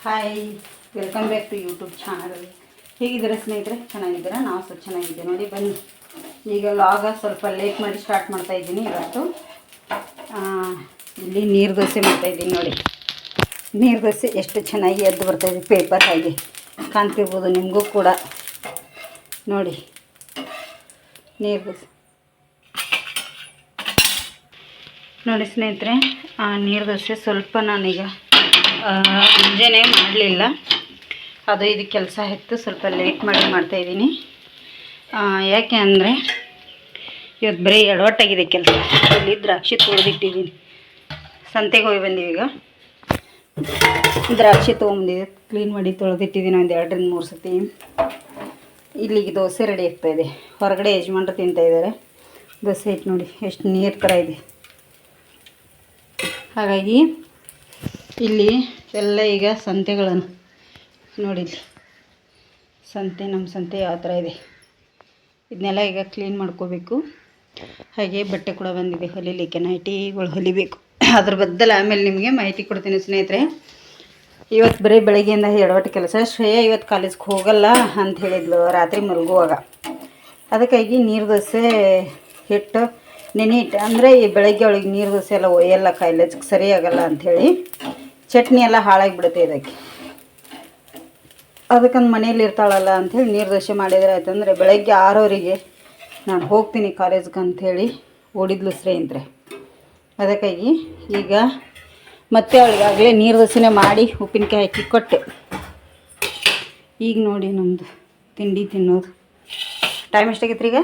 Hi, welcome back to YouTube channel. ಹೇಗಿದ್ದೀರಾ ಸ್ನೇಹಿತರೆ? ಚೆನ್ನಾಗಿದ್ದೀರಾ? ನಾವು ಸ್ವಲ್ಪ ಚೆನ್ನಾಗಿದ್ದೀವಿ ನೋಡಿ. ಬನ್ನಿ, ಈಗ ಲಾಗ ಸ್ವಲ್ಪ ಲೇಟ್ ಮಾಡಿ ಸ್ಟಾರ್ಟ್ ಮಾಡ್ತಾ ಇದ್ದೀನಿ. ಇವತ್ತು ಇಲ್ಲಿ ನೀರು ದೋಸೆ ಮಾಡ್ತಾಯಿದ್ದೀನಿ ನೋಡಿ. ನೀರು ದೋಸೆ ಎಷ್ಟು ಚೆನ್ನಾಗಿ ಎದ್ದು ಬರ್ತಾಯಿದೆ, ಪೇಪರ್ ಹಾಗೆ ಕಾಣ್ತಿರ್ಬೋದು ನಿಮಗೂ ಕೂಡ ನೋಡಿ. ನೀರು ದೋಸೆ ನೋಡಿ ಸ್ನೇಹಿತರೆ, ನೀರು ದೋಸೆ ಸ್ವಲ್ಪ ನಾನೀಗ ಮುಂಜಾನೆ ಮಾಡಲಿಲ್ಲ, ಅದು ಇದು ಕೆಲಸ ಇತ್ತು, ಸ್ವಲ್ಪ ಲೇಟ್ ಮಾಡಿ ಮಾಡ್ತಾಯಿದ್ದೀನಿ. ಯಾಕೆ ಅಂದರೆ ಇವತ್ತು ಬರೀ ಎಡವಟ್ಟಾಗಿದೆ ಕೆಲಸ. ಇಲ್ಲಿ ದ್ರಾಕ್ಷಿ ತೊಳೆದಿಟ್ಟಿದ್ದೀನಿ, ಸಂತೆಗೆ ಹೋಗಿ ಬಂದೀವಿ. ಈಗ ದ್ರಾಕ್ಷಿ ತೊಗೊಂಬಂದಿದ್ದೆ, ಕ್ಲೀನ್ ಮಾಡಿ ತೊಳೆದಿಟ್ಟಿದ್ದೀನಿ ಒಂದು 2-3 ಸತಿ. ಇಲ್ಲಿಗೆ ದೋಸೆ ರೆಡಿ ಆಗ್ತಾಯಿದೆ. ಹೊರಗಡೆ ಯಜಮಾನ್ರು ತಿಂತಾಯಿದ್ದಾರೆ. ದೋಸೆ ಹಿಟ್ಟು ನೋಡಿ ಎಷ್ಟು ನೀರು ಥರ ಇದೆ. ಹಾಗಾಗಿ ಇಲ್ಲಿ ಎಲ್ಲ ಈಗ ಸಂತೆಗಳನ್ನು ನೋಡಿ, ನಮ್ಮ ಸಂತೆ ಯಾವ ಥರ ಇದೆ, ಇದನ್ನೆಲ್ಲ ಈಗ ಕ್ಲೀನ್ ಮಾಡ್ಕೋಬೇಕು. ಹಾಗೆ ಬಟ್ಟೆ ಕೂಡ ಬಂದಿದೆ ಹೊಲಿಲಿಕ್ಕೆ, ನೈಟಿಗಳು ಹೊಲಿಬೇಕು. ಅದ್ರ ಬದಲು ಆಮೇಲೆ ನಿಮಗೆ ಮಾಹಿತಿ ಕೊಡ್ತೀನಿ ಸ್ನೇಹಿತರೆ. ಇವತ್ತು ಬರೀ ಬೆಳಗ್ಗೆಯಿಂದ ಎಡವಟ್ಟು ಕೆಲಸ. ಶ್ರೇಯ ಇವತ್ತು ಕಾಲೇಜ್ಗೆ ಹೋಗಲ್ಲ ಅಂತ ಹೇಳಿದ್ಲು ರಾತ್ರಿ ಮಲಗುವಾಗ. ಅದಕ್ಕಾಗಿ ನೀರು ದೋಸೆ ಹಿಟ್ಟು ನೆನೆಯಿಟ್ಟು, ಅಂದರೆ ಈ ಬೆಳಗ್ಗೆ ಒಳಗೆ ನೀರು ದೋಸೆ ಎಲ್ಲ ಒಯ್ಯಲ್ಲ, ಕಾಲೇಜ್ಗೆ ಸರಿಯಾಗಲ್ಲ ಅಂಥೇಳಿ ಚಟ್ನಿ ಎಲ್ಲ ಹಾಳಾಗಿಬಿಡುತ್ತೆ ಇದಕ್ಕೆ. ಅದಕ್ಕಂದು ಮನೇಲಿ ಇರ್ತಾಳಲ್ಲ ಅಂಥೇಳಿ ನೀರು ದೋಸೆ ಮಾಡಿದರೆ ಆಯ್ತಂದರೆ ಬೆಳಗ್ಗೆ 6 ನಾನು ಹೋಗ್ತೀನಿ ಕಾಲೇಜ್ಗೆ ಅಂಥೇಳಿ ಓಡಿದ್ಲು ಸ್ನೇಹಿತರೆ. ಅದಕ್ಕಾಗಿ ಈಗ ಮತ್ತೆ ಅವಳಿಗಾಗಲೇ ನೀರು ದೋಸೆನೇ ಮಾಡಿ ಉಪ್ಪಿನಕಾಯಿ ಹಾಕಿ ಕೊಟ್ಟೆ. ಈಗ ನೋಡಿ ನಮ್ಮದು ತಿಂಡಿ ತಿನ್ನೋದು ಟೈಮ್ ಎಷ್ಟಾಗೈತ್ರಿ? ಈಗ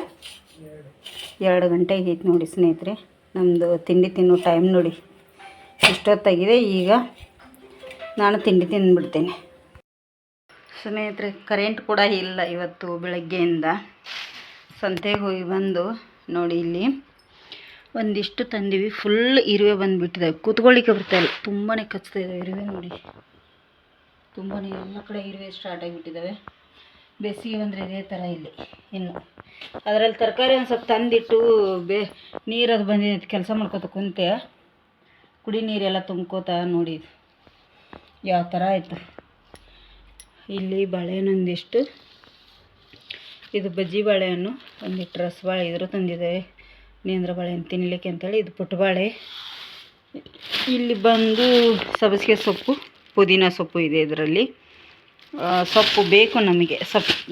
2 ಗಂಟೆ ಆಗೈತೆ ನೋಡಿ ಸ್ನೇಹಿತರೆ. ನಮ್ಮದು ತಿಂಡಿ ತಿನ್ನೋ ಟೈಮ್ ನೋಡಿ ಇಷ್ಟೊತ್ತಾಗಿದೆ. ಈಗ ನಾನು ತಿಂಡಿ ತಿಂದುಬಿಡ್ತೇನೆ ಸ್ನೇಹಿತರೆ. ಕರೆಂಟ್ ಕೂಡ ಇಲ್ಲ ಇವತ್ತು ಬೆಳಗ್ಗೆಯಿಂದ. ಸಂತೆಗೆ ಹೋಗಿ ಬಂದು ನೋಡಿ, ಇಲ್ಲಿ ಒಂದಿಷ್ಟು ತಂದೀವಿ. ಫುಲ್ ಇರುವೆ ಬಂದುಬಿಟ್ಟಿದ್ದಾವೆ, ಕೂತ್ಕೊಳ್ಳಿಕ್ಕೆ ಬರ್ತಾಯಿಲ್ಲ, ತುಂಬಾ ಕಚ್ತಾಯಿದ್ದಾವೆ ಇರುವೆ ನೋಡಿ. ತುಂಬಾ ಎಲ್ಲ ಕಡೆ ಇರುವೆ ಸ್ಟಾರ್ಟ್ ಆಗಿಬಿಟ್ಟಿದ್ದಾವೆ. ಬೇಸಿಗೆ ಬಂದರೆ ಇದೇ ಥರ ಇಲ್ಲಿ. ಇನ್ನು ಅದರಲ್ಲಿ ತರಕಾರಿ ಒಂದು ಸ್ವಲ್ಪ ತಂದಿಟ್ಟು ನೀರದು ಬಂದಿದ್ದು ಕೆಲಸ ಮಾಡ್ಕೊತ ಕುಂತೆ, ಕುಡಿ ನೀರೆಲ್ಲ ತುಂಬ್ಕೋತಾ ನೋಡಿ ಯಾವ ಥರ ಆಯಿತು. ಇಲ್ಲಿ ಬಾಳೆಹಣ್ಣು ಒಂದಿಷ್ಟು, ಇದು ಬಜ್ಜಿ ಬಾಳೆಹಣ್ಣು, ಒಂದಿಟ್ಟು ರಸಬಾಳೆ ಇದ್ರು ತಂದಿದ್ದೇವೆ. ನೇಂದ್ರ ಬಾಳೆಹಣ್ಣು ತಿನ್ನಲಿಕ್ಕೆ ಅಂತೇಳಿ. ಇದು ಪುಟ್ಟಬಾಳೆ. ಇಲ್ಲಿ ಬಂದು ಸಬ್ಬಸಿಗೆ ಸೊಪ್ಪು, ಪುದೀನ ಸೊಪ್ಪು ಇದೆ ಇದರಲ್ಲಿ. ಸೊಪ್ಪು ಬೇಕು ನಮಗೆ.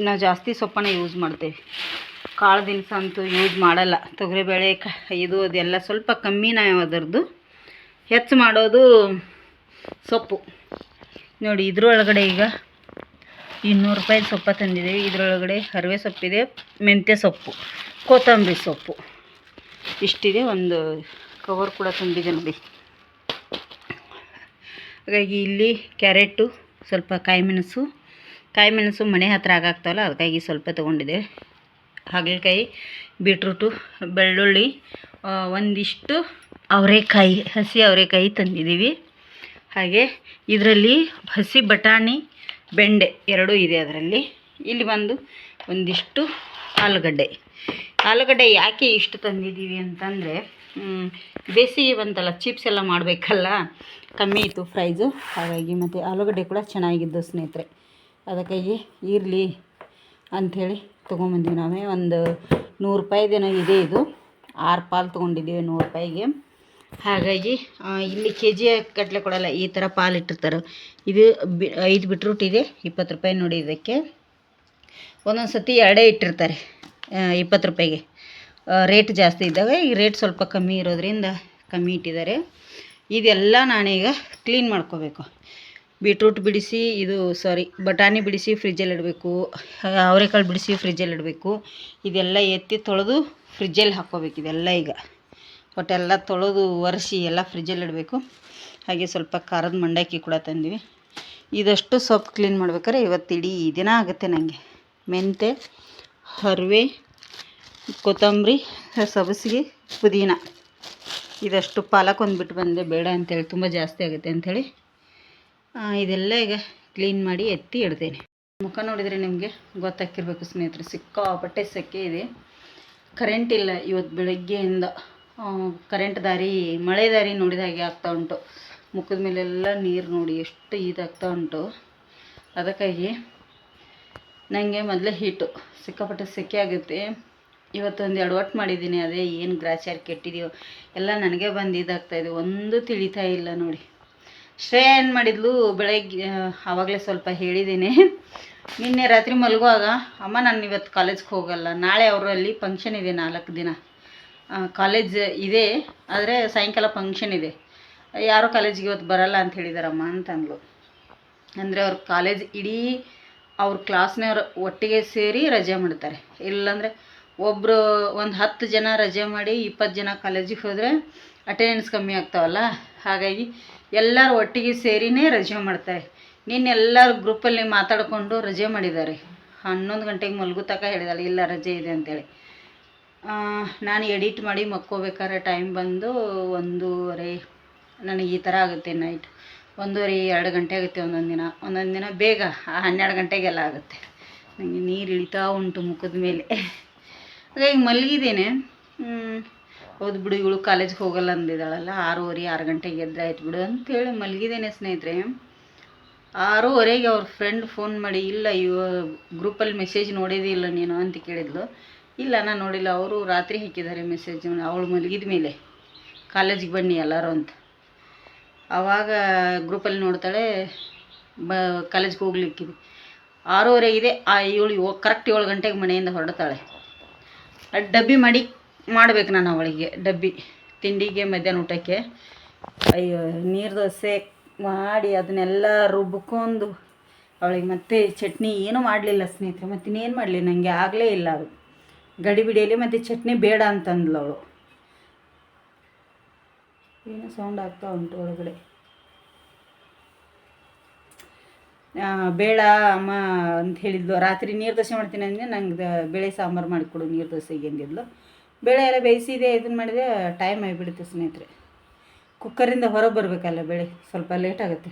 ನಾವು ಜಾಸ್ತಿ ಸೊಪ್ಪನ್ನು ಯೂಸ್ ಮಾಡ್ತೇವೆ, ಕಾಳು ದಿನಸ ಅಂತೂ ಯೂಸ್ ಮಾಡಲ್ಲ. ತೊಗರಿಬೇಳೆ ಇದು ಅದೆಲ್ಲ ಸ್ವಲ್ಪ ಕಮ್ಮಿ ನಾವು ಅದರದ್ದು ಹೆಚ್ಚು ಮಾಡೋದು ಸೊಪ್ಪು ನೋಡಿ. ಇದ್ರೊಳಗಡೆ ಈಗ 200 ರೂಪಾಯಿ ಸೊಪ್ಪು ತಂದಿದ್ದೀವಿ. ಇದರೊಳಗಡೆ ಹರಿವೆ ಸೊಪ್ಪಿದೆ, ಮೆಂತ್ಯ ಸೊಪ್ಪು, ಕೊತ್ತಂಬರಿ ಸೊಪ್ಪು ಇಷ್ಟಿದೆ. ಒಂದು ಕವರ್ ಕೂಡ ತುಂಬಿದೆ ನೋಡಿ. ಹಾಗಾಗಿ ಇಲ್ಲಿ ಕ್ಯಾರೆಟು, ಸ್ವಲ್ಪ ಕಾಯಿ ಮೆಣಸು ಮನೆ ಹತ್ರ ಆಗಾಗ್ತಾವಲ್ಲ, ಅದಕ್ಕಾಗಿ ಸ್ವಲ್ಪ ತೊಗೊಂಡಿದ್ದೇವೆ. ಹಾಗಲಕಾಯಿ, ಬೀಟ್ರೂಟು, ಬೆಳ್ಳುಳ್ಳಿ, ಒಂದಿಷ್ಟು ಅವರೆಕಾಯಿ, ಹಸಿ ಅವರೆಕಾಯಿ ತಂದಿದ್ದೀವಿ. ಹಾಗೆ ಇದರಲ್ಲಿ ಹಸಿ ಬಟಾಣಿ, ಬೆಂಡೆ ಎರಡೂ ಇದೆ ಅದರಲ್ಲಿ. ಇಲ್ಲಿ ಬಂದು ಒಂದಿಷ್ಟು ಆಲೂಗಡ್ಡೆ ಯಾಕೆ ಇಷ್ಟು ತಂದಿದ್ದೀವಿ ಅಂತಂದರೆ, ಬೇಸಿಗೆ ಬಂತಲ್ಲ, ಚಿಪ್ಸ್ ಎಲ್ಲ ಮಾಡಬೇಕಲ್ಲ, ಕಮ್ಮಿ ಇತ್ತು ಪ್ರೈಸು. ಹಾಗಾಗಿ ಮತ್ತು ಆಲೂಗಡ್ಡೆ ಕೂಡ ಚೆನ್ನಾಗಿದ್ದು ಸ್ನೇಹಿತರೆ. ಅದಕ್ಕಾಗಿ ಇರಲಿ ಅಂಥೇಳಿ ತೊಗೊಂಬಂದ್ವಿ. ನಾವೇ ಒಂದು 100 ರೂಪಾಯಿದೇನೋ ಇದೆ. ಇದು 6 ಪಾಲು ತೊಗೊಂಡಿದ್ದೀವಿ 100 ರೂಪಾಯಿಗೆ. ಹಾಗಾಗಿ ಇಲ್ಲಿ KG ಗಟ್ಟಲೆ ಕೊಡಲ್ಲ, ಈ ಥರ ಪಾಲು ಇಟ್ಟಿರ್ತಾರೆ. ಇದು 5 ಬೀಟ್ರೂಟ್ ಇದೆ, 20 ರೂಪಾಯಿ ನೋಡಿ. ಇದಕ್ಕೆ ಒಂದೊಂದು ಸತಿ 2 ಇಟ್ಟಿರ್ತಾರೆ 20 ರೂಪಾಯಿಗೆ. ರೇಟ್ ಜಾಸ್ತಿ ಇದ್ದಾಗ ಈ ರೇಟ್ ಸ್ವಲ್ಪ ಕಮ್ಮಿ ಇರೋದ್ರಿಂದ ಕಮ್ಮಿ ಇಟ್ಟಿದ್ದಾರೆ. ಇದೆಲ್ಲ ನಾನೀಗ ಕ್ಲೀನ್ ಮಾಡ್ಕೋಬೇಕು. ಬೀಟ್ರೂಟ್ ಬಿಡಿಸಿ, ಬಟಾಣಿ ಬಿಡಿಸಿ ಫ್ರಿಜ್ಜಲ್ಲಿ ಇಡಬೇಕು, ಅವರೆಕಾಳು ಬಿಡಿಸಿ ಫ್ರಿಜ್ಜಲ್ಲಿ ಇಡಬೇಕು. ಇದೆಲ್ಲ ಎತ್ತಿ ತೊಳೆದು ಫ್ರಿಜ್ಜಲ್ಲಿ ಹಾಕ್ಕೋಬೇಕು. ಇದೆಲ್ಲ ಈಗ ಒಟ್ಟೆಲ್ಲ ತೊಳೆದು ಒರೆಸಿ ಎಲ್ಲ ಫ್ರಿಜ್ಜಲ್ಲಿ ಇಡಬೇಕು. ಹಾಗೆ ಸ್ವಲ್ಪ ಖಾರದ ಮಂಡಕ್ಕಿ ಕೂಡ ತಂದಿವಿ. ಇದಷ್ಟು ಸೊಪ್ಪು ಕ್ಲೀನ್ ಮಾಡ್ಬೇಕಾದ್ರೆ ಇವತ್ತು ಇಡೀ ದಿನ ಆಗುತ್ತೆ ನನಗೆ. ಮೆಂತೆ, ಹರಿವೆ, ಕೊತ್ತಂಬರಿ, ಸಬ್ಬಸಿಗೆ, ಪುದೀನ ಇದಷ್ಟು ಪಾಲಕ್ ಒಂದು ಬಿಟ್ಟು ಬಂದೆ, ಬೇಡ ಅಂಥೇಳಿ ತುಂಬ ಜಾಸ್ತಿ ಆಗುತ್ತೆ ಅಂಥೇಳಿ. ಇದೆಲ್ಲ ಈಗ ಕ್ಲೀನ್ ಮಾಡಿ ಎತ್ತಿ ಇಡ್ತೇನೆ. ಮುಖ ನೋಡಿದರೆ ನಿಮಗೆ ಗೊತ್ತಾಗಿರಬೇಕು ಸ್ನೇಹಿತರೆ, ಸಿಕ್ಕಾಪಟ್ಟೆ ಸೆಕೆ ಇದೆ. ಕರೆಂಟ್ ಇಲ್ಲ ಇವತ್ತು ಬೆಳಗ್ಗೆಯಿಂದ. ಕರೆಂಟ್ ದಾರಿ, ಮಳೆ ದಾರಿ ನೋಡಿದ ಹಾಗೆ ಆಗ್ತಾ ಉಂಟು. ಮುಖದ ಮೇಲೆಲ್ಲ ನೀರು ನೋಡಿ ಎಷ್ಟು ಇದಾಗ್ತಾ ಉಂಟು. ಅದಕ್ಕಾಗಿ ನನಗೆ ಮೊದಲೇ ಹೀಟು ಸಿಕ್ಕಾಪಟ್ಟೆ ಸೆಕೆ ಆಗುತ್ತೆ. ಇವತ್ತೊಂದು 2 ಒಟ್ಟು ಮಾಡಿದ್ದೀನಿ. ಅದೇ ಏನು ಗ್ರಾಚಾರ ಕೆಟ್ಟಿದೆಯೋ ಎಲ್ಲ ನನಗೆ ಬಂದು ಇದಾಗ್ತಾಯಿದೆ, ಒಂದು ತಿಳಿತಾ ಇಲ್ಲ ನೋಡಿ. ಶ್ರೇಯ ಏನು ಮಾಡಿದ್ಲು ಬೆಳಗ್ಗೆ, ಆವಾಗಲೇ ಸ್ವಲ್ಪ ಹೇಳಿದ್ದೀನಿ. ನಿನ್ನೆ ರಾತ್ರಿ ಮಲಗುವಾಗ, ಅಮ್ಮ ನಾನು ಇವತ್ತು ಕಾಲೇಜ್ಗೆ ಹೋಗಲ್ಲ, ನಾಳೆ ಅವರಲ್ಲಿ ಫಂಕ್ಷನ್ ಇದೆ 4 ದಿನ ಕಾಲೇಜ್ ಇದೆ, ಆದರೆ ಸಾಯಂಕಾಲ ಫಂಕ್ಷನ್ ಇದೆ, ಯಾರೋ ಕಾಲೇಜಿಗೆ ಇವತ್ತು ಬರಲ್ಲ ಅಂತ ಹೇಳಿದಾರಮ್ಮ ಅಂತಂದ್ಲು. ಅಂದರೆ ಅವ್ರ ಕಾಲೇಜ್ ಇಡೀ ಅವ್ರ ಕ್ಲಾಸ್ನವ್ರು ಒಟ್ಟಿಗೆ ಸೇರಿ ರಜೆ ಮಾಡ್ತಾರೆ. ಇಲ್ಲಾಂದರೆ ಒಬ್ಬರು ಒಂದು 10 ಜನ ರಜೆ ಮಾಡಿ 20 ಜನ ಕಾಲೇಜಿಗೆ ಹೋದರೆ ಅಟೆಂಡೆನ್ಸ್ ಕಮ್ಮಿ ಆಗ್ತಾವಲ್ಲ, ಹಾಗಾಗಿ ಎಲ್ಲರೂ ಒಟ್ಟಿಗೆ ಸೇರಿನೇ ರಜೆ ಮಾಡ್ತಾರೆ. ಎಲ್ಲರೂ ಗ್ರೂಪಲ್ಲಿ ಮಾತಾಡಿಕೊಂಡು ರಜೆ ಮಾಡಿದ್ದಾರೆ. 11 ಗಂಟೆಗೆ ಮಲಗು ತನಕ ಹೇಳಿದಾಳೆ ಇಲ್ಲ ರಜೆ ಇದೆ ಅಂತೇಳಿ. ನಾನು ಎಡಿಟ್ ಮಾಡಿ ಮಕ್ಕೋಬೇಕಾದ್ರೆ ಟೈಮ್ ಬಂದು 1:30 ನನಗೆ ಈ ಥರ ಆಗುತ್ತೆ. ನೈಟ್ 1:30-2 ಗಂಟೆ ಆಗುತ್ತೆ ಒಂದೊಂದು ದಿನ ಬೇಗ 12 ಗಂಟೆಗೆಲ್ಲ ಆಗುತ್ತೆ. ನನಗೆ ನೀರು ಇಳಿತಾ ಉಂಟು ಮುಖದ ಮೇಲೆ. ಹಾಗಾಗಿ ಮಲಗಿದ್ದೇನೆ. ಹೌದು ಬಿಡು, ಇವಳು ಕಾಲೇಜ್ಗೆ ಹೋಗಲ್ಲ ಅಂದಿದ್ದಾಳಲ್ಲ, 6:30-6 ಗಂಟೆಗೆ ಎದ್ರೆ ಆಯ್ತು ಬಿಡು ಅಂತೇಳಿ ಮಲಗಿದ್ದೇನೆ ಸ್ನೇಹಿತರೆ. 6:30ಗೆ ಅವ್ರ ಫ್ರೆಂಡ್ ಫೋನ್ ಮಾಡಿ, ಇಲ್ಲ ಗ್ರೂಪಲ್ಲಿ ಮೆಸೇಜ್ ನೋಡಿದೇ ಇಲ್ಲ ನೀನು ಅಂತ ಕೇಳಿದ್ಲು. ಇಲ್ಲ ನಾನು ನೋಡಿಲ್ಲ, ಅವರು ರಾತ್ರಿ ಹಾಕಿದ್ದಾರೆ ಮೆಸೇಜ್, ಅವಳು ಮಲಗಿದ ಮೇಲೆ ಕಾಲೇಜಿಗೆ ಬನ್ನಿ ಎಲ್ಲರೂ ಅಂತ. ಆವಾಗ ಗ್ರೂಪಲ್ಲಿ ನೋಡ್ತಾಳೆ ಕಾಲೇಜ್ಗೆ ಹೋಗ್ಲಿಕ್ಕಿದೆ. 6:30 ಇವಳು ಕರೆಕ್ಟ್ 7 ಗಂಟೆಗೆ ಮನೆಯಿಂದ ಹೊರಡ್ತಾಳೆ. ಡಬ್ಬಿ ಮಾಡಬೇಕು ನಾನು ಅವಳಿಗೆ, ಡಬ್ಬಿ ತಿಂಡಿಗೆ ಮಧ್ಯಾಹ್ನ ಊಟಕ್ಕೆ. ಅಯ್ಯೋ, ನೀರು ದೋಸೆ ಮಾಡಿ ಅದನ್ನೆಲ್ಲ ರುಬ್ಕೊಂಡು ಅವಳಿಗೆ ಮತ್ತೆ ಚಟ್ನಿ ಏನೂ ಮಾಡಲಿಲ್ಲ ಸ್ನೇಹಿತರೆ. ಮತ್ತು ಇನ್ನೇನು ಮಾಡಲಿ, ನನಗೆ ಆಗಲೇ ಇಲ್ಲ ಅದು ಗಡಿಬಿಡಿಯಲ್ಲಿ. ಮತ್ತು ಚಟ್ನಿ ಬೇಡ ಅಂತಂದ್ಲು ಅವಳು. ಏನೋ ಸೌಂಡ್ ಆಗ್ತಾ ಉಂಟು ಒಳಗಡೆ. ಬೇಡ ಅಮ್ಮ ಅಂತ ಹೇಳಿದ್ಲು. ರಾತ್ರಿ ನೀರು ದೋಸೆ ಮಾಡ್ತೀನಿ ಅಂದರೆ ನಂಗೆ ಬೇಳೆ ಸಾಂಬಾರು ಮಾಡಿಕೊಡು ನೀರು ದೋಸೆಗೆ ಅಂದಿದ್ಲು. ಬೇಳೆ ಎಲ್ಲ ಬೇಯಿಸಿದೆ, ಇದನ್ನು ಮಾಡಿದೆ, ಟೈಮ್ ಆಗಿಬಿಡುತ್ತೆ ಸ್ನೇಹಿತರೆ. ಕುಕ್ಕರಿಂದ ಹೊರಗೆ ಬರಬೇಕಲ್ಲ ಬೇಳೆ, ಸ್ವಲ್ಪ ಲೇಟ್ ಆಗುತ್ತೆ.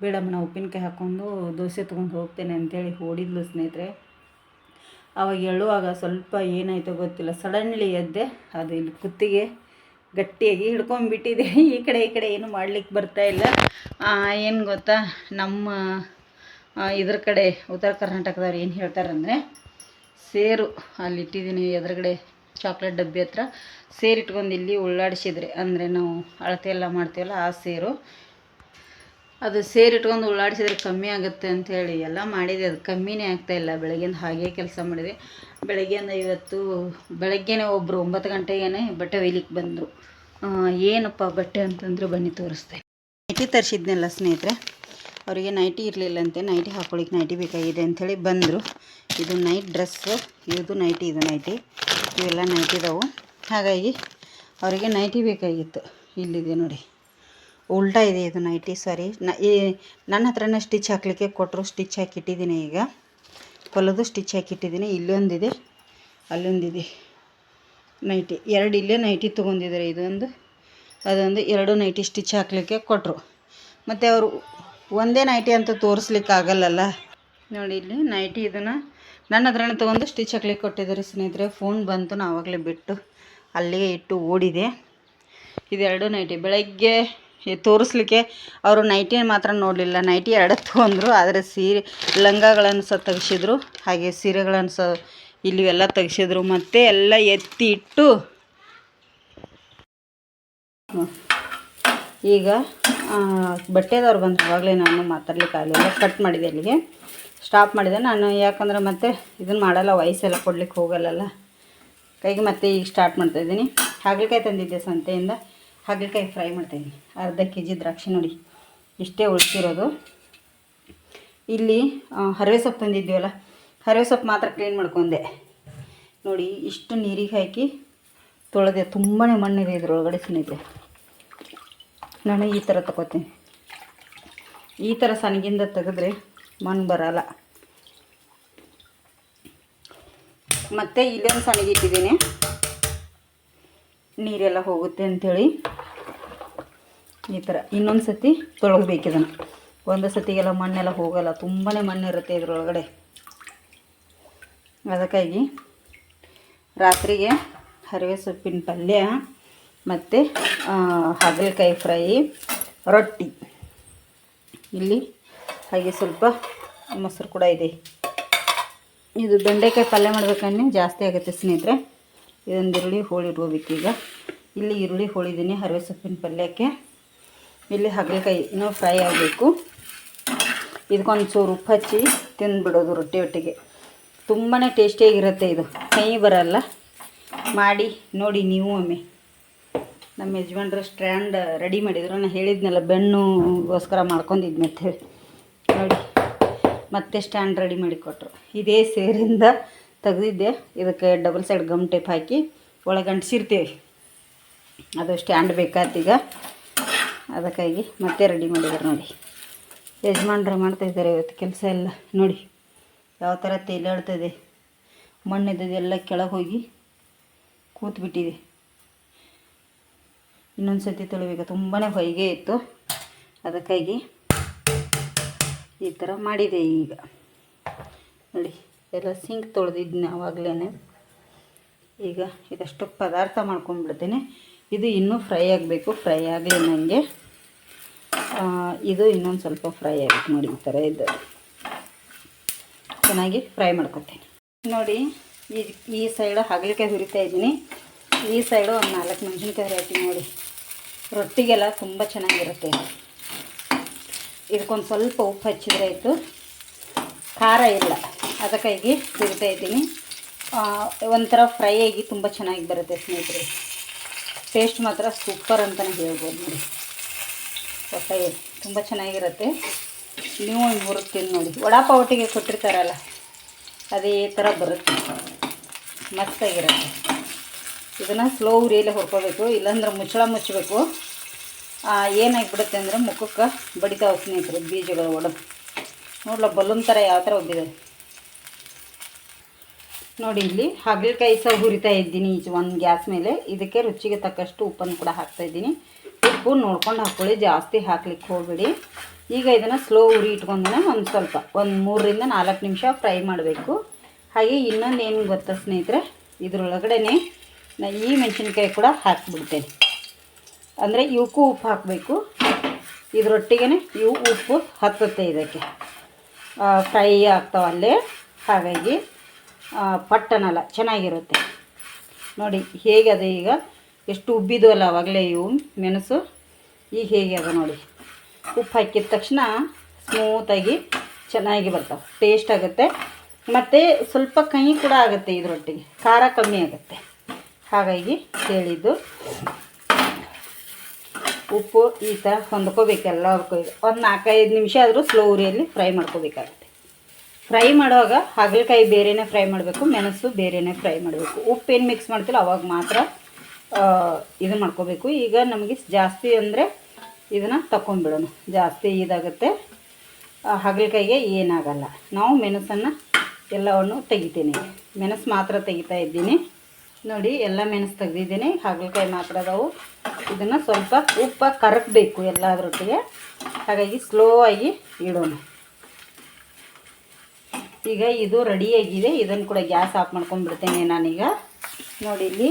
ಬೇಡಮ್ಮ ನಾವು ಉಪ್ಪಿನಕಾಯಿ ಹಾಕ್ಕೊಂಡು ದೋಸೆ ತೊಗೊಂಡು ಹೋಗ್ತೇನೆ ಅಂತೇಳಿ ಓಡಿದ್ಲು ಸ್ನೇಹಿತರೆ. ಆವಾಗ ಹೇಳುವಾಗ ಸ್ವಲ್ಪ ಏನಾಯಿತೋ ಗೊತ್ತಿಲ್ಲ, ಸಡನ್ಲಿ ಎದ್ದೆ. ಅದು ಇಲ್ಲಿ ಕುತ್ತಿಗೆ ಗಟ್ಟಿಯಾಗಿ ಹಿಡ್ಕೊಂಡ್ಬಿಟ್ಟಿದೆ. ಈ ಕಡೆ ಏನು ಮಾಡಲಿಕ್ಕೆ ಬರ್ತಾಯಿಲ್ಲ. ಏನು ಗೊತ್ತಾ, ನಮ್ಮ ಇದ್ರ ಕಡೆ ಉತ್ತರ ಕರ್ನಾಟಕದವ್ರು ಏನು ಹೇಳ್ತಾರಂದರೆ, ಸೇರು ಅಲ್ಲಿ ಇಟ್ಟಿದ್ದೀನಿ ಎದುರುಗಡೆ ಚಾಕ್ಲೇಟ್ ಡಬ್ಬಿ ಹತ್ರ ಸೇರು ಇಟ್ಕೊಂಡು ಇಲ್ಲಿ ಉಳ್ಳಾಡಿಸಿದ್ರೆ, ಅಂದರೆ ನಾವು ಅಳತೆ ಎಲ್ಲ ಮಾಡ್ತೀವಲ್ಲ ಆ ಸೇರು, ಅದು ಸೇರು ಇಟ್ಕೊಂಡು ಉಳ್ಳಾಡಿಸಿದ್ರೆ ಕಮ್ಮಿ ಆಗುತ್ತೆ ಅಂಥೇಳಿ ಎಲ್ಲ ಮಾಡಿದೆ. ಅದು ಕಮ್ಮಿನೇ ಆಗ್ತಾಯಿಲ್ಲ. ಬೆಳಗ್ಗೆಯಿಂದ ಹಾಗೇ ಕೆಲಸ ಮಾಡಿದೆ. ಬೆಳಗ್ಗೆಯಿಂದ ಇವತ್ತು ಬೆಳಗ್ಗೆನೇ ಒಬ್ಬರು 9 ಗಂಟೆಗೇ ಬಟ್ಟೆ ಒಯ್ಲಿಕ್ಕೆ ಬಂದರು. ಏನಪ್ಪ ಬಟ್ಟೆ ಅಂತಂದರೆ ಬನ್ನಿ ತೋರಿಸ್ತೆ. ನೈಟಿ ತರಿಸಿದ್ನಲ್ಲ ಸ್ನೇಹಿತರೆ, ಅವರಿಗೆ ನೈಟಿ ಇರಲಿಲ್ಲಂತೆ, ನೈಟಿ ಹಾಕ್ಕೊಳ್ಳಿಕ್ಕೆ ನೈಟಿ ಬೇಕಾಗಿದೆ ಅಂಥೇಳಿ ಬಂದರು. ಇದು ನೈಟ್ ಡ್ರೆಸ್ಸು, ಇದು ನೈಟಿ, ಇದು ನೈಟಿ, ಇವೆಲ್ಲ ನೈಟಿ ಇದಾವೆ. ಹಾಗಾಗಿ ಅವರಿಗೆ ನೈಟಿ ಬೇಕಾಗಿತ್ತು. ಇಲ್ಲಿದೆ ನೋಡಿ, ಉಲ್ಟಾ ಇದೆ ಇದು ನೈಟಿ. ಸಾರಿ, ನನ್ನ ಹತ್ರನೇ ಸ್ಟಿಚ್ ಹಾಕಲಿಕ್ಕೆ ಕೊಟ್ಟರು. ಸ್ಟಿಚ್ ಹಾಕಿಟ್ಟಿದ್ದೀನಿ, ಈಗ ಹೊಲದು ಸ್ಟಿಚ್ ಹಾಕಿಟ್ಟಿದ್ದೀನಿ. ಇಲ್ಲೊಂದಿದೆ, ಅಲ್ಲೊಂದಿದೆ ನೈಟಿ. 2 ಇಲ್ಲೇ ನೈಟಿ ತೊಗೊಂಡಿದ್ದಾರೆ, ಇದೊಂದು ಅದೊಂದು. 2 ನೈಟಿ ಸ್ಟಿಚ್ ಹಾಕಲಿಕ್ಕೆ ಕೊಟ್ಟರು. ಮತ್ತು ಅವರು ಒಂದೇ ನೈಟಿ ಅಂತ ತೋರಿಸ್ಲಿಕ್ಕೆ ಆಗಲ್ಲಲ್ಲ ನೋಡಿ. ಇಲ್ಲಿ ನೈಟಿ ಇದನ್ನು ನನ್ನ ಹತ್ರನೇ ತೊಗೊಂಡು ಸ್ಟಿಚ್ ಹಾಕ್ಲಿಕ್ಕೆ ಕೊಟ್ಟಿದ್ದಾರೆ ಸ್ನೇಹಿತರೆ. ಫೋನ್ ಬಂತು, ನಾನು ಆವಾಗಲೇ ಬಿಟ್ಟು ಅಲ್ಲಿಗೆ ಇಟ್ಟು ಓಡಿದೆ. ಇದು 2 ನೈಟಿ ಬೆಳಗ್ಗೆ ತೋರಿಸ್ಲಿಕ್ಕೆ ಅವರು ನೈಟಿನ ಮಾತ್ರ ನೋಡಲಿಲ್ಲ. ನೈಟಿ 2 ತೊಗೊಂಡ್ರು, ಆದರೆ ಸೀರೆ ಲಂಗಗಳನ್ನು ಸಹ ತೆಗೆಸಿದ್ರು, ಹಾಗೆ ಸೀರೆಗಳನ್ನು ಸಹ ಇಲ್ಲಿ ಎಲ್ಲ ತೆಗೆಸಿದ್ರು. ಮತ್ತು ಎಲ್ಲ ಎತ್ತಿ ಇಟ್ಟು ಈಗ ಬಟ್ಟೆದವ್ರು ಬಂದರು. ಆವಾಗಲೇ ನಾನು ಮಾತಾಡ್ಲಿಕ್ಕೆ ಆಗಲಿಲ್ಲ, ಕಟ್ ಮಾಡಿದೆ, ಅಲ್ಲಿಗೆ ಸ್ಟಾಪ್ ಮಾಡಿದೆ ನಾನು. ಯಾಕಂದರೆ ಮತ್ತೆ ಇದನ್ನು ಮಾಡಲ್ಲ, ವಯಸ್ಸೆಲ್ಲ ಕೊಡ್ಲಿಕ್ಕೆ ಹೋಗಲ್ಲಲ್ಲ, ಕೈಗೆ ಮತ್ತೆ ಈಗ ಸ್ಟಾರ್ಟ್ ಮಾಡ್ತಾಯಿದ್ದೀನಿ. ಹಾಗಲಕಾಯಿ ತಂದಿದ್ದೆ ಸಂತೆಯಿಂದ, ಹಾಗಲಕಾಯಿ ಫ್ರೈ ಮಾಡ್ತಾಯಿದ್ದೀನಿ. ಅರ್ಧ kg ದ್ರಾಕ್ಷಿ ನೋಡಿ, ಇಷ್ಟೇ ಉಳಿಸಿರೋದು. ಇಲ್ಲಿ ಹರವೆ ಸೊಪ್ಪು ತಂದಿದ್ದೀವಲ್ಲ, ಹರವೆ ಸೊಪ್ಪು ಮಾತ್ರ ಕ್ಲೀನ್ ಮಾಡ್ಕೊಂಡೆ ನೋಡಿ. ಇಷ್ಟು ನೀರಿಗೆ ಹಾಕಿ ತೊಳೆದೆ. ತುಂಬಾ ಮಣ್ಣಿದೆ ಇದ್ರೊಳಗಡೆ ಸ್ನೇಹಿತರೆ. ನಾನು ಈ ಥರ ತಗೋತೀನಿ. ಈ ಥರ ಸಣ್ಣಗಿಂದ ತೆಗೆದ್ರೆ ಮಣ್ಣು ಬರಲ್ಲ. ಮತ್ತು ಇಲ್ಲೊಂದು ಸಣ್ಣಗಿಟ್ಟಿದ್ದೀನಿ, ನೀರೆಲ್ಲ ಹೋಗುತ್ತೆ ಅಂಥೇಳಿ. ಈ ಥರ ಇನ್ನೊಂದು ಸತಿ ತೊಳಗಬೇಕು ಇದನ್ನು. ಒಂದು ಸತಿಗೆಲ್ಲ ಮಣ್ಣೆಲ್ಲ ಹೋಗಲ್ಲ, ತುಂಬಾ ಮಣ್ಣಿರುತ್ತೆ ಇದರೊಳಗಡೆ. ಅದಕ್ಕಾಗಿ ರಾತ್ರಿಗೆ ಹರಿವೆ ಸೊಪ್ಪಿನ ಪಲ್ಯ ಮತ್ತು ಹಾಗಲಕಾಯಿ ಫ್ರೈ ರೊಟ್ಟಿ, ಇಲ್ಲಿ ಹಾಗೆ ಸ್ವಲ್ಪ ಮೊಸರು ಕೂಡ ಇದೆ. ಇದು ಬೆಂಡೆಕಾಯಿ ಪಲ್ಯ ಮಾಡ್ಬೇಕಂದ್ರೆ ಜಾಸ್ತಿ ಆಗುತ್ತೆ ಸ್ನೇಹಿತರೆ. ಇದೊಂದು ಈರುಳ್ಳಿ ಹೋಳು ಇಟ್ಕೋಬೇಕು. ಈಗ ಇಲ್ಲಿ ಈರುಳ್ಳಿ ಹೋಳಿದ್ದೀನಿ ಹರಿವೆ ಸೊಪ್ಪಿನ ಪಲ್ಯಕ್ಕೆ. ಇಲ್ಲಿ ಹಾಗಲಕಾಯಿ ಇನ್ನೂ ಫ್ರೈ ಆಗಬೇಕು. ಇದಕ್ಕೊಂದು ಚೂರು ಉಪ್ಪು ಹಚ್ಚಿ ತಿಂದುಬಿಡೋದು ರೊಟ್ಟಿ ಒಟ್ಟಿಗೆ. ತುಂಬಾ ಟೇಸ್ಟಿಯಾಗಿರುತ್ತೆ. ಇದು ಕೈ ಬರಲ್ಲ. ಮಾಡಿ ನೋಡಿ ನೀವು ಒಮ್ಮೆ. ನಮ್ಮ ಯಜಮಾನ್ರು ಸ್ಟ್ಯಾಂಡ್ ರೆಡಿ ಮಾಡಿದ್ರು. ನಾನು ಹೇಳಿದ್ನಲ್ಲ ಬೆಣ್ಣುಗೋಸ್ಕರ ಮಾಡ್ಕೊಂಡಿದ್ನಿ ಅಂತ ಹೇಳಿ. ನೋಡಿ ಮತ್ತೆ ಸ್ಟ್ಯಾಂಡ್ ರೆಡಿ ಮಾಡಿ ಕೊಟ್ಟರು. ಇದೇ ಸೇರಿಂದ ತೆಗೆದಿದ್ದೆ. ಇದಕ್ಕೆ ಡಬಲ್ ಸೈಡ್ ಗಮ್ ಟೇಪ್ ಹಾಕಿ ಒಳಗೆ ಅಂಟಿಸಿರ್ತೀವಿ. ಅದು ಸ್ಟ್ಯಾಂಡ್ ಬೇಕಾತೀಗ, ಅದಕ್ಕಾಗಿ ಮತ್ತೆ ರೆಡಿ ಮಾಡಿದ್ದಾರೆ. ನೋಡಿ ಯಜಮಾನ್ರು ಮಾಡ್ತಾಯಿದ್ದಾರೆ ಇವತ್ತು ಕೆಲಸ ಎಲ್ಲ. ನೋಡಿ ಯಾವ ಥರ ತೇಲಾಡ್ತದೆ. ಮಣ್ಣಿದ್ದೆಲ್ಲ ಕೆಳಗೆ ಹೋಗಿ ಕೂತ್ಬಿಟ್ಟಿದೆ. ಇನ್ನೊಂದು ಸತಿ ತೊಳಿಬೇಕು. ತುಂಬಾ ಹೊಯ್ಗೆ ಇತ್ತು, ಅದಕ್ಕಾಗಿ ಈ ಥರ ಮಾಡಿದೆ. ಈಗ ನೋಡಿ ಎಲ್ಲ ಸಿಂಕ್ ತೊಳೆದಿದ್ದೀನಿ ಆವಾಗಲೇ. ಈಗ ಇದಷ್ಟು ಪದಾರ್ಥ ಮಾಡ್ಕೊಂಡ್ಬಿಡ್ತೀನಿ. ಇದು ಇನ್ನೂ ಫ್ರೈ ಆಗಬೇಕು. ಫ್ರೈ ಆಗಲಿ ನನಗೆ. ಇದು ಇನ್ನೊಂದು ಸ್ವಲ್ಪ ಫ್ರೈ ಆಗಬೇಕು. ನೋಡಿ ಈ ಥರ ಇದು ಚೆನ್ನಾಗಿ ಫ್ರೈ ಮಾಡ್ಕೊತೀನಿ. ನೋಡಿ ಈ ಸೈಡು ಹಾಗಲಕಾಯಿ ಹುರಿತಾ ಇದ್ದೀನಿ. ಈ ಸೈಡು ಒಂದು 4 ಮೆಣಸಿನ್ಕಾಯಿ ಹಾಕ್ತೀನಿ. ನೋಡಿ ರೊಟ್ಟಿಗೆಲ್ಲ ತುಂಬ ಚೆನ್ನಾಗಿರುತ್ತೆ. ಇದಕ್ಕೊಂದು ಸ್ವಲ್ಪ ಉಪ್ಪು ಹಚ್ಚಿದ್ರೆ ಆಯಿತು. ಖಾರ ಇಲ್ಲ, ಅದಕ್ಕಾಗಿ ಹುರಿತಾ ಇದ್ದೀನಿ. ಒಂಥರ ಫ್ರೈ ಆಗಿ ತುಂಬ ಚೆನ್ನಾಗಿ ಬರುತ್ತೆ ಸ್ನೇಹಿತರೆ. ಟೇಸ್ಟ್ ಮಾತ್ರ ಸೂಪರ್ ಅಂತಲೇ ಹೇಳ್ಬೋದು. ನೋಡಿ ಹೊಟ್ಟೆ ತುಂಬ ಚೆನ್ನಾಗಿರುತ್ತೆ. ನೀವು ಹಿಂಗೆ ಹುರುತ್ತೀನಿ ನೋಡಿ. ವಡಾಪಾವ್ ಒಟ್ಟಿಗೆ ಕೊಟ್ಟಿರ್ತಾರಲ್ಲ ಅದೇ ಥರ ಬರುತ್ತೆ. ಮಸ್ತಾಗಿರುತ್ತೆ. ಇದನ್ನು ಸ್ಲೋ ಉರಿಯಲ್ಲೇ ಹುರ್ಕೋಬೇಕು, ಇಲ್ಲಾಂದ್ರೆ ಮುಚ್ಚಳ ಮುಚ್ಚಬೇಕು. ಏನಾಗಿಬಿಡುತ್ತೆ ಅಂದರೆ ಮುಖಕ್ಕೆ ಬಡಿತಾವೆ ಸ್ನೇಹಿತರೆ ಬೀಜಗಳು ಒಡೆದು. ನೋಡ್ಲ ಬಲೂನ್ ಥರ ಯಾವ ಥರ ಒಬ್ಬಿದೆ ನೋಡಿ. ಇಲ್ಲಿ ಹಾಗಲಕಾಯಿ ಸಹ ಹುರಿತಾ ಇದ್ದೀನಿ ಒಂದು ಗ್ಯಾಸ್ ಮೇಲೆ. ಇದಕ್ಕೆ ರುಚಿಗೆ ತಕ್ಕಷ್ಟು ಉಪ್ಪನ್ನು ಕೂಡ ಹಾಕ್ತಾಯಿದ್ದೀನಿ. ಉಪ್ಪು ನೋಡ್ಕೊಂಡು ಹಾಕ್ಕೊಳ್ಳಿ, ಜಾಸ್ತಿ ಹಾಕ್ಲಿಕ್ಕೆ ಹೋಗಬೇಡಿ. ಈಗ ಇದನ್ನು ಸ್ಲೋ ಉರಿ ಇಟ್ಕೊಂಡೇ ಒಂದು ಸ್ವಲ್ಪ 3 ರಿಂದ 4 ನಿಮಿಷ ಫ್ರೈ ಮಾಡಬೇಕು. ಹಾಗೆ ಇನ್ನೊಂದು ಏನು ಗೊತ್ತಾ ಸ್ನೇಹಿತರೆ, ಇದರೊಳಗಡೆ ನಾನು ಈ ಮೆಣಸಿನ್ಕಾಯಿ ಕೂಡ ಹಾಕಿಬಿಡ್ತೇನೆ. ಅಂದರೆ ಇವಕ್ಕೂ ಉಪ್ಪು ಹಾಕಬೇಕು. ಇದರೊಟ್ಟಿಗೆ ಇವು ಉಪ್ಪು ಹತ್ತುತ್ತೆ. ಇದಕ್ಕೆ ಫ್ರೈ ಆಗ್ತಾವಲ್ಲೇ, ಹಾಗಾಗಿ ಪಟ್ಟನಲ್ಲ ಚೆನ್ನಾಗಿರುತ್ತೆ. ನೋಡಿ ಹೇಗೆ ಅದು ಈಗ ಎಷ್ಟು ಉಬ್ಬಿದು ಅಲ್ಲ ಆವಾಗಲೇ ಇವು ಮೆಣಸು. ಈಗ ಹೇಗೆ ಅದು ನೋಡಿ. ಉಪ್ಪು ಹಾಕಿದ ತಕ್ಷಣ ಸ್ಮೂತಾಗಿ ಚೆನ್ನಾಗಿ ಬರ್ತಾವೆ. ಟೇಸ್ಟ್ ಆಗುತ್ತೆ. ಮತ್ತು ಸ್ವಲ್ಪ ಕಹಿ ಕೂಡ ಆಗುತ್ತೆ. ಇದರೊಟ್ಟಿಗೆ ಖಾರ ಕಮ್ಮಿ ಆಗುತ್ತೆ. ಹಾಗಾಗಿ ಹೇಳಿದ್ದು. ಉಪ್ಪು ಈ ಥರ ಹೊಂದ್ಕೋಬೇಕು ಎಲ್ಲದಕ್ಕೂ. ಒಂದು 4-5 ನಿಮಿಷ ಆದರೂ ಸ್ಲೋ ಉರಿಯಲ್ಲಿ ಫ್ರೈ ಮಾಡ್ಕೋಬೇಕಾಗುತ್ತೆ. ಫ್ರೈ ಮಾಡುವಾಗ ಹಾಗಲಕಾಯಿ ಬೇರೆಯೇ ಫ್ರೈ ಮಾಡಬೇಕು, ಮೆಣಸು ಬೇರೆಯೇ ಫ್ರೈ ಮಾಡಬೇಕು. ಉಪ್ಪೇನು ಮಿಕ್ಸ್ ಮಾಡ್ತಿಲ್ಲ ಅವಾಗ ಮಾತ್ರ ಇದು ಮಾಡ್ಕೋಬೇಕು. ಈಗ ನಮಗೆ ಜಾಸ್ತಿ ಅಂದರೆ ಇದನ್ನು ತಗೊಂಡ್ಬಿಡೋಣ. ಜಾಸ್ತಿ ಇದಾಗುತ್ತೆ. ಹಾಗಲಕಾಯಿಗೆ ಏನಾಗಲ್ಲ. ನಾವು ಮೆಣಸನ್ನು ಎಲ್ಲವನ್ನು ತೆಗಿತೀನಿ. ಮೆಣಸು ಮಾತ್ರ ತೆಗಿತಾ ಇದ್ದೀನಿ. ನೋಡಿ ಎಲ್ಲ ಮೆಣಸು ತೆಗೆದಿದ್ದೀನಿ. ಹಾಗಲಕಾಯಿ ಮಾತ್ರ ಅದಾವು. ಇದನ್ನು ಸ್ವಲ್ಪ ಉಪ್ಪು ಕರಕಬೇಕು ಎಲ್ಲದರೊಟ್ಟಿಗೆ. ಹಾಗಾಗಿ ಸ್ಲೋ ಆಗಿ ಇಡೋಣ. ಈಗ ಇದು ರೆಡಿಯಾಗಿದೆ. ಇದನ್ನು ಕೂಡ ಗ್ಯಾಸ್ ಆಫ್ ಮಾಡ್ಕೊಂಡ್ಬಿಡ್ತೇನೆ ನಾನೀಗ. ನೋಡಿ ಇಲ್ಲಿ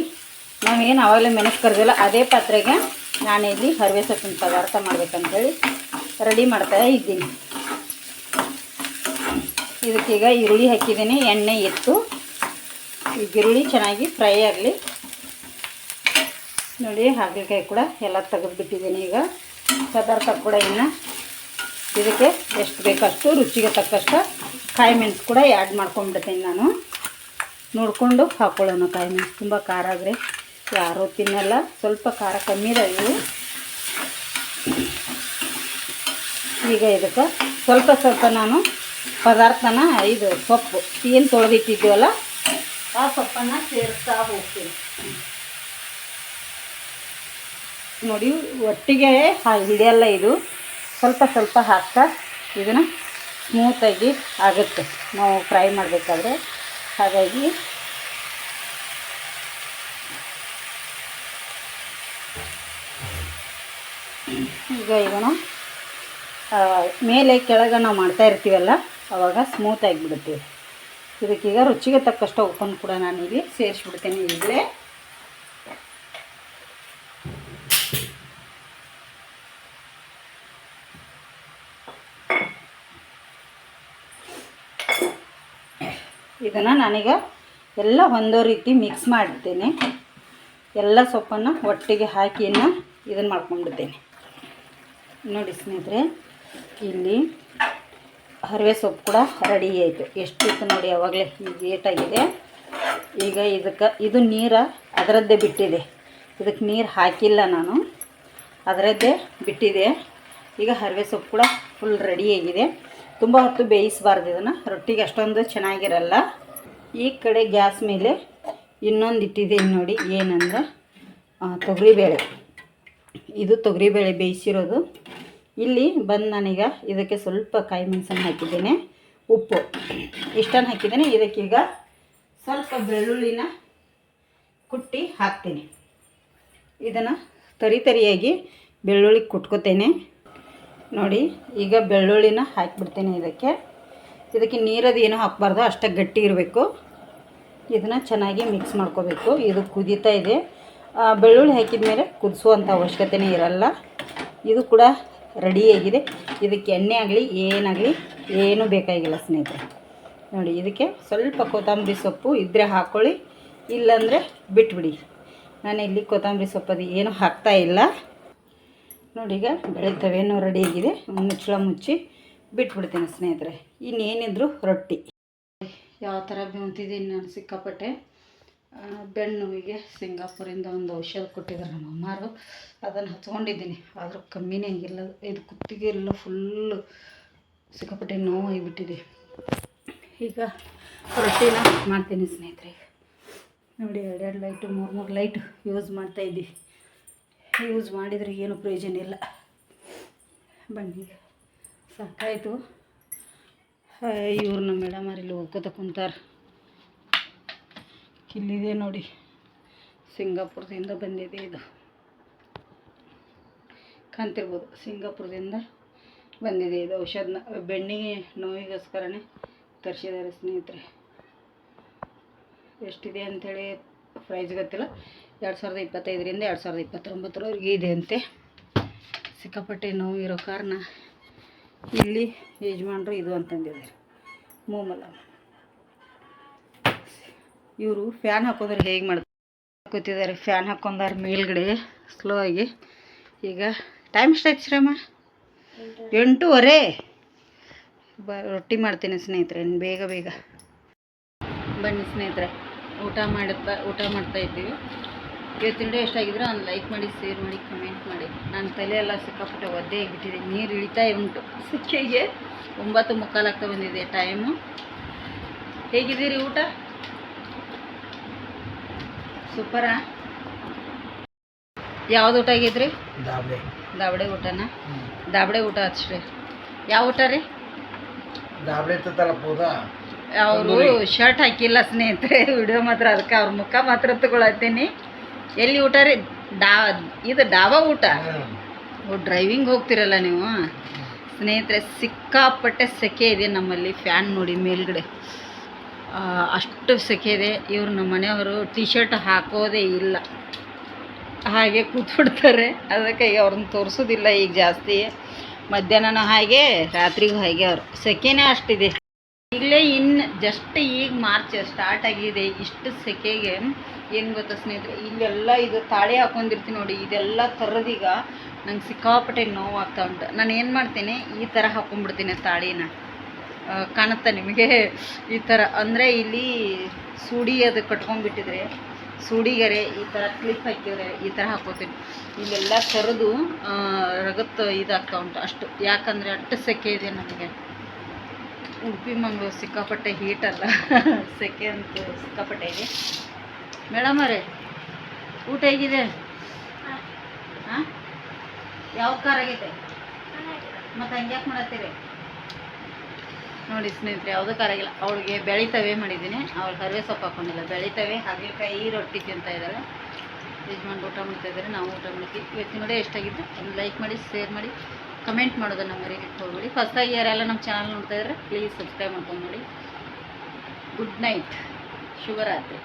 ನಾವೇನು ಆವಾಗಲೇ ಮೆಣಸು ಕರೆದಿಲ್ಲ ಅದೇ ಪಾತ್ರೆಗೆ ನಾನಿಲ್ಲಿ ಹರಿವೆ ಸೊಪ್ಪಿನ ಪದಾರ್ಥ ಮಾಡ್ಬೇಕಂತೇಳಿ ರೆಡಿ ಮಾಡ್ತಾ ಇದ್ದೀನಿ. ಇದಕ್ಕೀಗ ಈರುಳ್ಳಿ ಹಾಕಿದ್ದೀನಿ. ಎಣ್ಣೆ ಇತ್ತು. ಈಗ ಈರುಳ್ಳಿ ಚೆನ್ನಾಗಿ ಫ್ರೈ ಆಗಲಿ. ನೋಡಿ ಹಾಗಲಕಾಯಿ ಕೂಡ ಎಲ್ಲ ತೆಗೆದುಬಿಟ್ಟಿದ್ದೀನಿ. ಈಗ ಪದಾರ್ಥ ಕೂಡ ಇನ್ನು ಇದಕ್ಕೆ ಎಷ್ಟು ಬೇಕಷ್ಟು ರುಚಿಗೆ ತಕ್ಕಷ್ಟು ಕಾಯಿ ಮೆಣಸು ಕೂಡ ಆ್ಯಡ್ ಮಾಡ್ಕೊಂಡ್ಬಿಡ್ತೀನಿ ನಾನು. ನೋಡಿಕೊಂಡು ಹಾಕ್ಕೊಳ್ಳೋಣ. ಕಾಯಿ ಮೆಣಸು ತುಂಬ ಖಾರ ಆದರೆ ಯಾರೂ ತಿನ್ನಲ್ಲ. ಸ್ವಲ್ಪ ಖಾರ ಕಮ್ಮಿ ಇದಾವೆ ಇವು. ಈಗ ಇದಕ್ಕೆ ಸ್ವಲ್ಪ ನಾನು ಪದಾರ್ಥನ ಇದು ಸೊಪ್ಪು ಏನು ತೊಳೆದಿಟ್ಟಿದ್ದೀವಲ್ಲ ಆ ಸೊಪ್ಪನ್ನು ಸೇರಿಸ್ತಾ ಹೋಗ್ತೀನಿ. ನೋಡಿ ಒಟ್ಟಿಗೆ ಹಿಡಿಯಲ್ಲ ಇದು. ಸ್ವಲ್ಪ ಹಾಕ್ತಾ ಇದನ್ನು ಸ್ಮೂತಾಗಿ ಆಗುತ್ತೆ ನಾವು ಫ್ರೈ ಮಾಡಬೇಕಾದ್ರೆ. ಹಾಗಾಗಿ ಈಗ ಇದನ್ನು ಮೇಲೆ ಕೆಳಗೆ ನಾವು ಮಾಡ್ತಾ ಇರ್ತೀವಲ್ಲ ಆವಾಗ ಸ್ಮೂತಾಗಿಬಿಡುತ್ತೆ. ಇದಕ್ಕೀಗ ರುಚಿಗೆ ತಕ್ಕಷ್ಟು ಉಪ್ಪನ್ನು ಕೂಡ ನಾನಿಲ್ಲಿ ಸೇರಿಸ್ಬಿಡ್ತೇನೆ. ಈಗಲೇ ಇದನ್ನು ನಾನೀಗ ಎಲ್ಲ ಒಂದೋ ರೀತಿ ಮಿಕ್ಸ್ ಮಾಡ್ತೇನೆ. ಎಲ್ಲ ಸೊಪ್ಪನ್ನು ಒಟ್ಟಿಗೆ ಹಾಕಿ ಇದನ್ನು ಮಾಡ್ಕೊಂಡ್ಬಿಡ್ತೇನೆ. ನೋಡಿ ಸ್ನೇಹಿತರೆ, ಇಲ್ಲಿ ಹರಿವೆ ಸೊಪ್ಪು ಕೂಡ ರೆಡಿ ಆಯಿತು. ಎಷ್ಟಿತ್ತು ನೋಡಿ, ಆವಾಗಲೇ ಈಗ ಏಟಾಗಿದೆ. ಈಗ ಇದು ನೀರು ಅದರದ್ದೇ ಬಿಟ್ಟಿದೆ. ಇದಕ್ಕೆ ನೀರು ಹಾಕಿಲ್ಲ ನಾನು, ಅದರದ್ದೇ ಬಿಟ್ಟಿದೆ. ಈಗ ಹರಿವೆ ಸೊಪ್ಪು ಕೂಡ ಫುಲ್ ರೆಡಿಯಾಗಿದೆ. ತುಂಬ ಹೊತ್ತು ಬೇಯಿಸಬಾರ್ದು ಇದನ್ನು, ರೊಟ್ಟಿಗೆ ಅಷ್ಟೊಂದು ಚೆನ್ನಾಗಿರಲ್ಲ. ಈ ಕಡೆ ಗ್ಯಾಸ್ ಮೇಲೆ ಇನ್ನೊಂದು ಇಟ್ಟಿದ್ದೀನಿ ನೋಡಿ, ಏನಂದ್ರೆ ತೊಗರಿಬೇಳೆ. ಇದು ತೊಗರಿಬೇಳೆ ಬೇಯಿಸಿರೋದು. ಇಲ್ಲಿ ಬಂದು ನಾನೀಗ ಇದಕ್ಕೆ ಸ್ವಲ್ಪ ಕಾಯಿ ಮೆಣಸನ್ನು ಹಾಕಿದ್ದೇನೆ, ಉಪ್ಪು ಇಷ್ಟನ್ನು ಹಾಕಿದ್ದೇನೆ. ಇದಕ್ಕೀಗ ಸ್ವಲ್ಪ ಬೆಳ್ಳುಳ್ಳಿನ ಕುಟ್ಟಿ ಹಾಕ್ತೀನಿ. ಇದನ್ನು ತರಿಯಾಗಿ ಬೆಳ್ಳುಳ್ಳಿ ಕುಟ್ಕೋತೇನೆ ನೋಡಿ. ಈಗ ಬೆಳ್ಳುಳ್ಳಿನ ಹಾಕಿಬಿಡ್ತೇನೆ ಇದಕ್ಕೆ ನೀರದು ಏನೂ ಹಾಕಬಾರ್ದು, ಅಷ್ಟೇ ಗಟ್ಟಿ ಇರಬೇಕು. ಇದನ್ನು ಚೆನ್ನಾಗಿ ಮಿಕ್ಸ್ ಮಾಡ್ಕೋಬೇಕು. ಇದು ಕುದೀತಾ ಇದೆ. ಬೆಳ್ಳುಳ್ಳಿ ಹಾಕಿದ ಮೇಲೆ ಕುದಿಸುವಂಥ ಅವಶ್ಯಕತೆಯೇ ಇರಲ್ಲ. ಇದು ಕೂಡ ರೆಡಿಯಾಗಿದೆ. ಇದಕ್ಕೆ ಎಣ್ಣೆ ಆಗಲಿ ಏನಾಗಲಿ ಏನೂ ಬೇಕಾಗಿಲ್ಲ ಸ್ನೇಹಿತರೆ. ನೋಡಿ, ಇದಕ್ಕೆ ಸ್ವಲ್ಪ ಕೊತ್ತಂಬರಿ ಸೊಪ್ಪು ಇದ್ದರೆ ಹಾಕ್ಕೊಳ್ಳಿ, ಇಲ್ಲಾಂದರೆ ಬಿಟ್ಬಿಡಿ. ನಾನು ಇಲ್ಲಿ ಕೊತ್ತಂಬರಿ ಸೊಪ್ಪದು ಏನೂ ಹಾಕ್ತಾಯಿಲ್ಲ ನೋಡಿ. ಈಗ ಬೆಳಿತವೇನೋ ರೆಡಿಯಾಗಿದೆ. ಮುಚ್ಚಳ ಮುಚ್ಚಿ ಬಿಟ್ಬಿಡ್ತೀನಿ ಸ್ನೇಹಿತರೆ. ಇನ್ನೇನಿದ್ರು ರೊಟ್ಟಿ ಯಾವ ಥರ ಬೆಂತಿದ್ದೀನಿ ನಾನು ಸಿಕ್ಕಾಪಟ್ಟೆ. ಬೆನ್ನುವಿಗೆ ಸಿಂಗಾಪುರಿಂದ ಒಂದು ಔಷಧ ಕೊಟ್ಟಿದ್ದಾರೆ ನಮ್ಮ ಅಮ್ಮಾರು, ಅದನ್ನು ಹಚ್ಕೊಂಡಿದ್ದೀನಿ. ಆದರೂ ಕಮ್ಮಿನೇ ಆಗಿಲ್ಲ. ಇದು ಕುತ್ತಿಗೆ ಎಲ್ಲ ಫುಲ್ಲು ಸಿಕ್ಕಾಪಟ್ಟೆ ನೋವಾಗಿಬಿಟ್ಟಿದೆ. ಈಗ ರೊಟ್ಟಿನ ಮಾಡ್ತೀನಿ ಸ್ನೇಹಿತರೆ. ನೋಡಿ, 2 ಲೈಟು 3 ಲೈಟ್ ಯೂಸ್ ಮಾಡ್ತಾಯಿದ್ದೀವಿ. ಯೂಸ್ ಮಾಡಿದರೆ ಏನು ಪ್ರಯೋಜನ ಇಲ್ಲ. ಬನ್ನಿ, ಸಾಕಾಯಿತು. ಇವ್ರು ನಮ್ಮ ಮೇಡಮಲ್ಲಿ ಹೋಗ್ಕೋತ ಕುಂತಾರೆ. ಇಲ್ಲಿದೆ ನೋಡಿ, ಸಿಂಗಾಪುರದಿಂದ ಬಂದಿದೆ. ಇದು ಕಾಣ್ತಿರ್ಬೋದು, ಸಿಂಗಾಪುರದಿಂದ ಬಂದಿದೆ. ಇದು ಔಷಧನ ಬೆನ್ನಿಗೆ ನೋವಿಗೋಸ್ಕರನೇ ತರಿಸಿದ್ದಾರೆ ಸ್ನೇಹಿತರೆ. ಎಷ್ಟಿದೆ ಅಂಥೇಳಿ ಪ್ರೈಸ್ ಗೊತ್ತಿಲ್ಲ. 2025ರಿಂದ 2029ರವರೆಗೆ ಇದೆ ಅಂತೆ. ಸಿಕ್ಕಾಪಟ್ಟೆ ನೋವು ಇರೋ ಕಾರಣ ಇಲ್ಲಿ ಯಜಮಾನರು ಇದು ಅಂತಂದಿದ್ದಾರೆ, ಮೂಮಲ. ಇವರು ಫ್ಯಾನ್ ಹಾಕೋದ್ರೆ ಹೇಗೆ ಮಾಡ್ಕೊತಿದ್ದಾರೆ, ಫ್ಯಾನ್ ಹಾಕೊಂಡಾರ ಮೇಲ್ಗಡೆ ಸ್ಲೋ ಆಗಿ. ಈಗ ಟೈಮ್ ಎಷ್ಟಾಯ್ತು ಶ್ರಮ? 8:15. ರೊಟ್ಟಿ ಮಾಡ್ತೀನಿ ಸ್ನೇಹಿತರೆ, ಬೇಗ ಬೇಗ ಬನ್ನಿ ಸ್ನೇಹಿತರೆ. ಊಟ ಮಾಡ್ತಾ ಇದ್ದೀವಿ. ಇವತ್ತಿನ ಡೇ ಎಷ್ಟಾಗಿದ್ರೆ ಒಂದು ಲೈಕ್ ಮಾಡಿ, ಶೇರ್ ಮಾಡಿ, ಕಮೆಂಟ್ ಮಾಡಿ. ನನ್ನ ತಲೆ ಎಲ್ಲ ಸಿಕ್ಕಾಪಟ್ಟೆ ಒದ್ದೆ ಆಗಿಬಿಟ್ಟಿದೆ. ನೀರು ಇಳಿತಾ ಉಂಟು. ಸಿಕ್ಕಿಗೆ 9:45 ಆಗ್ತಾ ಬಂದಿದೆ ಟೈಮು. ಹೇಗಿದ್ದೀರಿ? ಊಟ ಸೂಪರಾ? ಯಾವ್ದು ಊಟ ಆಗಿದ್ರಿ? ದಾಬಡೆ ಊಟನಾ? ದಾಬಡೆ ಊಟ ಅಷ್ಟೇ. ಯಾವ ಊಟ ರೀ? ಅವರು ಶರ್ಟ್ ಹಾಕಿಲ್ಲ ಸ್ನೇಹಿತರೆ, ವಿಡಿಯೋ ಮಾತ್ರ. ಅದಕ್ಕೆ ಅವ್ರ ಮುಖ ಮಾತ್ರ ತಗೊಳತ್ತೀನಿ. ಎಲ್ಲಿ ಊಟ ರೀ? ಇದು ಡಾಬಾ ಊಟ. ಡ್ರೈವಿಂಗ್ ಹೋಗ್ತಿರಲ್ಲ ನೀವು ಸ್ನೇಹಿತರೆ. ಸಿಕ್ಕಾಪಟ್ಟೆ ಸೆಕೆ ಇದೆ ನಮ್ಮಲ್ಲಿ. ಫ್ಯಾನ್ ನೋಡಿ ಮೇಲ್ಗಡೆ ಅಷ್ಟು ಸೆಕೆ ಇದೆ. ಇವರು ನಮ್ಮ ಮನೆಯವರು ಟೀ ಶರ್ಟ್ ಹಾಕೋದೇ ಇಲ್ಲ, ಹಾಗೆ ಕೂತ್ಬಿಡ್ತಾರೆ. ಅದಕ್ಕೆ ಈಗ ಅವ್ರನ್ನ ತೋರಿಸೋದಿಲ್ಲ ಈಗ ಜಾಸ್ತಿ. ಮಧ್ಯಾಹ್ನನೂ ಹಾಗೆ, ರಾತ್ರಿಗೂ ಹಾಗೆ. ಅವರು ಸೆಕೆನೇ ಅಷ್ಟಿದೆ. ಈಗಲೇ ಜಸ್ಟ್ ಈಗ ಮಾರ್ಚ್ ಸ್ಟಾರ್ಟ್ ಆಗಿದೆ. ಇಷ್ಟು ಸೆಕೆಗೆ ಏನು ಗೊತ್ತಾ ಸ್ನೇಹಿತರೆ, ಇಲ್ಲೆಲ್ಲ ಇದು ತಾಳೆ ಹಾಕೊಂಡಿರ್ತೀನಿ ನೋಡಿ, ಇದೆಲ್ಲ ಥರದೀಗ ನಂಗೆ ಸಿಕ್ಕಾಪಟ್ಟೆ ನೋವಾಗ್ತಾ ಉಂಟು. ನಾನು ಏನು ಮಾಡ್ತೀನಿ, ಈ ಥರ ಹಾಕ್ಕೊಂಡ್ಬಿಡ್ತೀನಿ ತಾಳಿನ. ಕಾಣುತ್ತಾ ನಿಮಗೆ? ಈ ಥರ ಅಂದರೆ ಇಲ್ಲಿ ಸೂಡಿ ಅದು ಕಟ್ಕೊಂಡ್ಬಿಟ್ಟಿದ್ರೆ, ಸೂಡಿಗರೆ ಈ ಥರ ಕ್ಲಿಪ್ ಹಾಕಿದ್ರೆ ಈ ಥರ ಹಾಕೋತೀನಿ. ಇಲ್ಲೆಲ್ಲ ಥರದ್ದು ರಗತ್ತು ಇದಾಗ್ತಾ ಉಂಟು ಅಷ್ಟು. ಯಾಕಂದರೆ ಅಷ್ಟು ಸೆಕೆ ಇದೆ ನಮಗೆ. ಉಡುಪಿ ಮಂಗಳೂರು ಸಿಕ್ಕಾಪಟ್ಟೆ ಹೀಟಲ್ಲ, ಸೆಕೆ ಅಂತೂ ಸಿಕ್ಕಾಪಟ್ಟೆ ಇದೆ. ಮೇಡಮ್ ಅವರೇ, ಊಟ ಹೇಗಿದೆ? ಹಾಂ, ಯಾವ ಕಾರಾಗೈತೆ? ಮತ್ತು ಹಂಗ್ಯಾಕೆ ಮಾಡತ್ತೀರಿ? ನೋಡಿ ಸ್ನೇಹಿತರೆ, ಯಾವುದೂ ಕಾರಾಗಿಲ್ಲ. ಅವಳಿಗೆ ಬೆಳಿತವೆ ಮಾಡಿದ್ದೀನಿ. ಅವಳು ಹರಿವೆ ಸೊಪ್ಪು ಹಾಕೊಂಡಿಲ್ಲ, ಬೆಳಿತವೆ ಹಾಗಲಕಾಯಿ ರೊಟ್ಟಿ ತಿಂತಾ ಇದ್ದಾಳೆ. ಯಜಮಾನ್ರು ಊಟ ಮಾಡ್ತಾಯಿದ್ದಾರೆ, ನಾವು ಊಟ ಮಾಡ್ತೀವಿ. ಇವತ್ತಿನ ನೋಡಿ ಎಷ್ಟಾಗಿದ್ದು ಒಂದು ಲೈಕ್ ಮಾಡಿ, ಶೇರ್ ಮಾಡಿ, ಕಮೆಂಟ್ ಮಾಡೋದನ್ನು ಮರೀಲಿಕ್ಕೆ ಹೋಗ್ಬೇಡಿ. ಫಸ್ಟಾಗಿ ಯಾರೆಲ್ಲ ನಮ್ಮ ಚಾನಲ್ ನೋಡ್ತಾಯಿದ್ರೆ ಪ್ಲೀಸ್ ಸಬ್ಸ್ಕ್ರೈಬ್ ಮಾಡ್ಕೊಂಡು ನೋಡಿ. ಗುಡ್ ನೈಟ್, ಶುಭರಾತ್ರಿ.